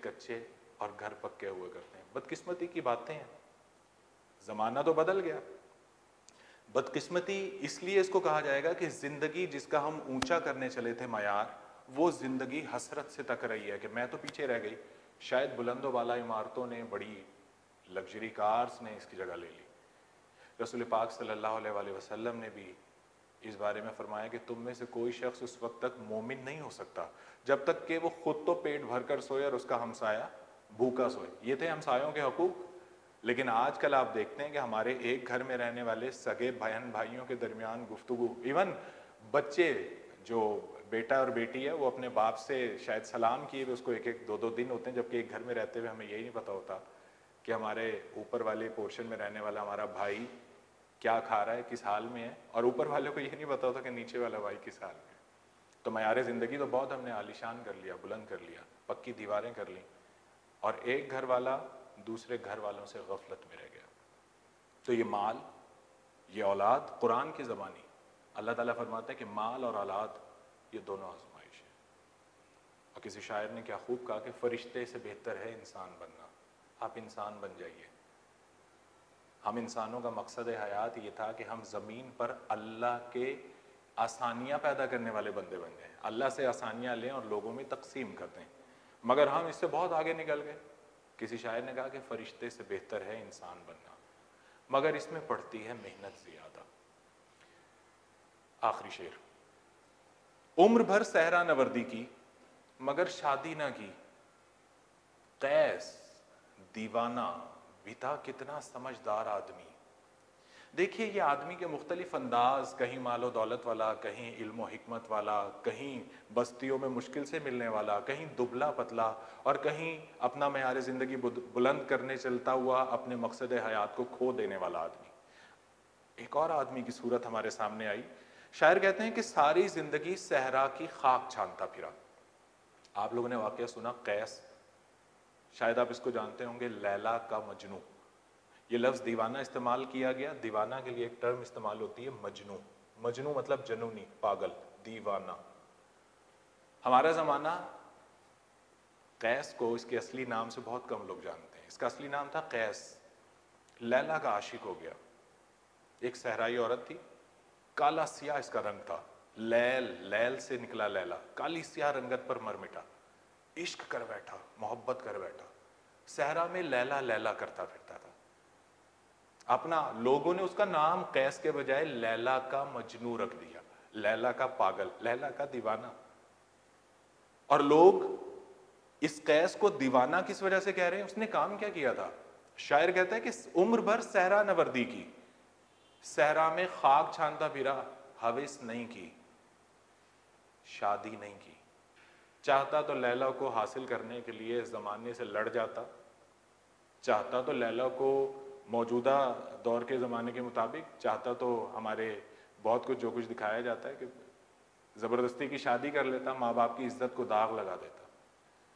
کچے اور گھر پکے ہوئے کرتے ہیں. بدقسمتی کی باتیں ہیں. زمانہ تو بدل گیا. بدقسمتی اس لیے اس کو کہا جائے گا کہ زندگی جس کا ہم اونچا کرنے چلے تھے معیار، وہ زندگی حسرت سے تک رہی ہے کہ میں تو پیچھے رہ گئی. شاید بلند و بالا عمارتوں نے، بڑی لگژری کارز نے اس کی جگہ لے لی. رسول پاک صلی اللہ علیہ وآلہ وسلم نے بھی اس بارے میں فرمایا کہ تم میں سے کوئی شخص اس وقت تک مومن نہیں ہو سکتا جب تک کہ وہ خود تو پیٹ بھر کر سوئے اور اس کا ہمسایہ بھوکا سوئے. یہ تھے ہمسایوں کے حقوق. لیکن آج کل آپ دیکھتے ہیں کہ ہمارے ایک گھر میں رہنے والے سگے بہن بھائیوں کے درمیان گفتگو، ایون بچے جو بیٹا اور بیٹی ہے وہ اپنے باپ سے شاید سلام کیے ہوئے اس کو ایک ایک دو دو دن ہوتے ہیں، جبکہ ایک گھر میں رہتے ہوئے ہمیں یہی نہیں پتہ ہوتا کہ ہمارے اوپر والے پورشن میں رہنے والا ہمارا بھائی کیا کھا رہا ہے، کس حال میں ہے، اور اوپر والے کو یہ نہیں پتا ہوتا کہ نیچے والا بھائی کس حال میں ہے. تو معیار زندگی تو بہت ہم نے عالیشان کر لیا، بلند کر لیا، پکی دیواریں کر لیں، اور ایک گھر والا دوسرے گھر والوں سے غفلت میں رہ گیا. تو یہ مال، یہ اولاد قرآن کی زبانی، اللہ تعالیٰ فرماتا ہے کہ مال اور اولاد یہ دونوں آزمائش ہے. اور کسی شاعر نے کیا خوب کہا کہ فرشتے سے بہتر ہے انسان بننا. آپ انسان بن جائیے. ہم انسانوں کا مقصد حیات یہ تھا کہ ہم زمین پر اللہ کے آسانیاں پیدا کرنے والے بندے بن جائیں، اللہ سے آسانیاں لیں اور لوگوں میں تقسیم کر دیں. مگر ہم اس سے بہت آگے نکل گئے. کسی شاعر نے کہا کہ فرشتے سے بہتر ہے انسان بننا، مگر اس میں پڑتی ہے محنت زیادہ. آخری شعر. عمر بھر صحرا نوردی کی مگر شادی نہ کی، قیس دیوانہ بھی تھا کتنا سمجھدار آدمی. دیکھیے یہ آدمی کے مختلف انداز، کہیں مال و دولت والا، کہیں علم و حکمت والا، کہیں بستیوں میں مشکل سے ملنے والا، کہیں دبلا پتلا، اور کہیں اپنا معیار زندگی بلند کرنے چلتا ہوا اپنے مقصد حیات کو کھو دینے والا آدمی. ایک اور آدمی کی صورت ہمارے سامنے آئی. شاعر کہتے ہیں کہ ساری زندگی صحرا کی خاک چھانتا پھرا. آپ لوگوں نے واقعہ سنا قیس، شاید آپ اس کو جانتے ہوں گے، لیلا کا مجنوں. یہ لفظ دیوانہ استعمال کیا گیا. دیوانہ کے لیے ایک ٹرم استعمال ہوتی ہے مجنوں. مجنوں مطلب جنونی، پاگل، دیوانہ. ہمارا زمانہ قیس کو اس کے اصلی نام سے بہت کم لوگ جانتے ہیں. اس کا اصلی نام تھا قیس. لیلا کا عاشق ہو گیا. ایک صحرائی عورت تھی، کالا سیاہ اس کا رنگ تھا. لیل سے نکلا لیلا، کالی سیاہ رنگت پر مر مٹا. عشق کر بیٹھا، محبت کر بیٹھا. صحرا میں لیلا لیلا کرتا پھرتا تھا. اپنا لوگوں نے اس کا نام قیس کے بجائے لیلا کا مجنوں رکھ دیا، لیلا کا پاگل، لیلا کا دیوانہ. اور لوگ اس قیس کو دیوانہ کس وجہ سے کہہ رہے ہیں؟ اس نے کام کیا کیا تھا؟ شاعر کہتا ہے کہ عمر بھر صحرا نوردی کی، صحرا میں خاک چھانتا پھرا، ہوس نہیں کی، شادی نہیں کی. چاہتا تو لیلا کو حاصل کرنے کے لیے زمانے سے لڑ جاتا، چاہتا تو لیلا کو موجودہ دور کے زمانے کے مطابق، چاہتا تو ہمارے بہت کچھ جو کچھ دکھایا جاتا ہے کہ زبردستی کی شادی کر لیتا، ماں باپ کی عزت کو داغ لگا دیتا.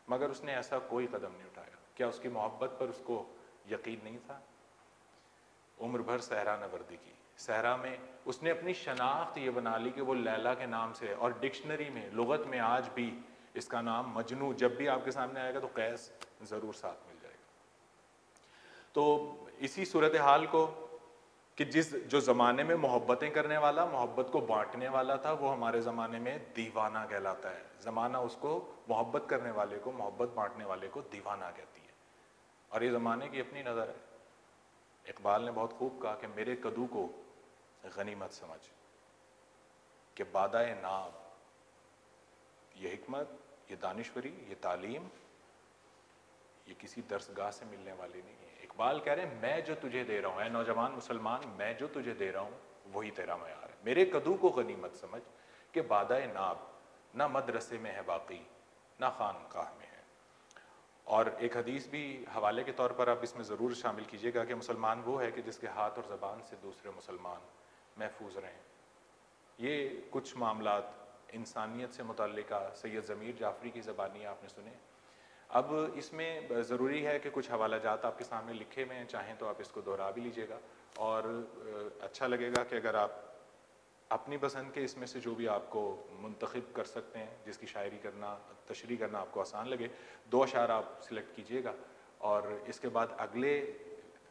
مگر اس نے ایسا کوئی قدم نہیں اٹھایا. کیا اس کی محبت پر اس کو یقین نہیں تھا؟ عمر بھر صحرا نوردی کی. صحرا میں اس نے اپنی شناخت یہ بنا لی کہ وہ لیلا کے نام سے، اور ڈکشنری میں، لغت میں آج بھی اس کا نام مجنوں جب بھی آپ کے سامنے آئے گا تو قیس ضرور ساتھ مل جائے گا. تو اسی صورتحال کو کہ جو زمانے میں محبتیں کرنے والا، محبت کو بانٹنے والا تھا، وہ ہمارے زمانے میں دیوانہ کہلاتا ہے. زمانہ اس کو، محبت کرنے والے کو، محبت بانٹنے والے کو دیوانہ کہتی ہے. اور یہ زمانے کی اپنی نظر ہے. اقبال نے بہت خوب کہا کہ میرے کدو کو غنیمت سمجھ کہ بادائے ناب. یہ حکمت، یہ دانشوری، یہ تعلیم، یہ کسی درسگاہ سے ملنے والی نہیں ہے. اقبال کہہ رہے ہیں میں جو تجھے دے رہا ہوں، اے نوجوان مسلمان، میں جو تجھے دے رہا ہوں وہی تیرا معیار ہے. میرے کدو کو غنیمت سمجھ کہ بادائے ناب، نہ مدرسے میں ہے باقی، نہ خانقاہ میں ہے. اور ایک حدیث بھی حوالے کے طور پر آپ اس میں ضرور شامل کیجیے گا کہ مسلمان وہ ہے کہ جس کے ہاتھ اور زبان سے دوسرے مسلمان محفوظ رہیں. یہ کچھ معاملات انسانیت سے متعلقہ سید ضمیر جعفری کی زبانی آپ نے سنے. اب اس میں ضروری ہے کہ کچھ حوالہ جات آپ کے سامنے لکھے ہوئے ہیں، چاہیں تو آپ اس کو دہرا بھی لیجیے گا. اور اچھا لگے گا کہ اگر آپ اپنی پسند کے اس میں سے جو بھی آپ کو منتخب کر سکتے ہیں، جس کی شاعری کرنا، تشریح کرنا آپ کو آسان لگے، 2 اشعار آپ سلیکٹ کیجئے گا، اور اس کے بعد اگلے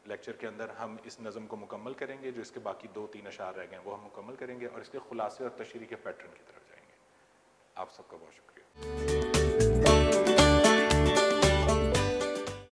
لیکچر کے اندر ہم اس نظم کو مکمل کریں گے، جو اس کے باقی 2-3 اشعار رہ گئے ہیں وہ ہم مکمل کریں گے، اور اس کے خلاصے اور تشریح کے پیٹرن کی طرف جائیں گے۔ آپ سب کا بہت شکریہ۔